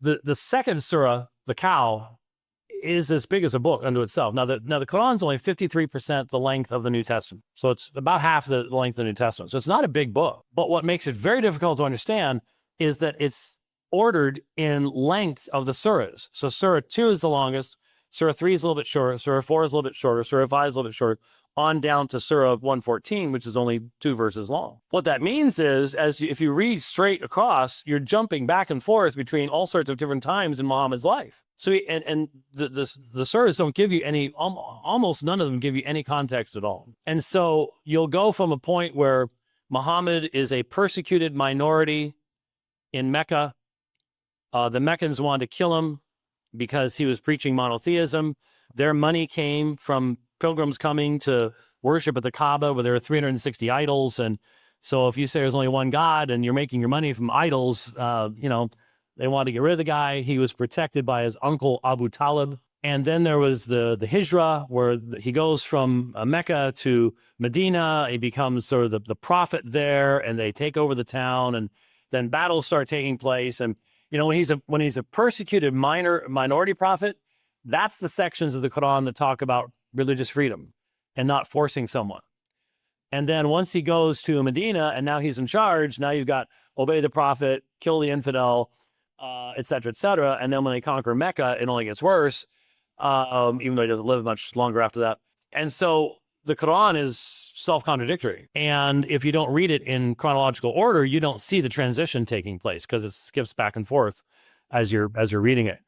The second surah, the cow, is as big as a book unto itself. Now the Quran's only 53% the length of the New Testament. So it's about half the length of the New Testament. So it's not a big book. But what makes it very difficult to understand is that it's ordered in length of the surahs. So Surah 2 is the longest, Surah 3 is a little bit shorter, Surah 4 is a little bit shorter, Surah 5 is a little bit shorter, on down to Surah 114, which is only 2 verses long. What that means is, if you read straight across, you're jumping back and forth between all sorts of different times in Muhammad's life. So, the surahs don't give you any, almost none of them give you any context at all. And so you'll go from a point where Muhammad is a persecuted minority in Mecca. The Meccans wanted to kill him because he was preaching monotheism. Their money came from pilgrims coming to worship at the Kaaba, where there are 360 idols. And so if you say there's only one God and you're making your money from idols, they wanted to get rid of the guy. He was protected by his uncle Abu Talib. And then there was the Hijra, where he goes from Mecca to Medina. He becomes sort of the prophet there, and they take over the town, and then battles start taking place. And when he's a persecuted minority prophet, that's the sections of the Quran that talk about religious freedom and not forcing someone. And then once he goes to Medina and now he's in charge, now you've got obey the prophet, kill the infidel, et cetera, et cetera. And then when they conquer Mecca, it only gets worse, even though he doesn't live much longer after that. And so the Quran is self-contradictory. And if you don't read it in chronological order, you don't see the transition taking place because it skips back and forth as you're reading it.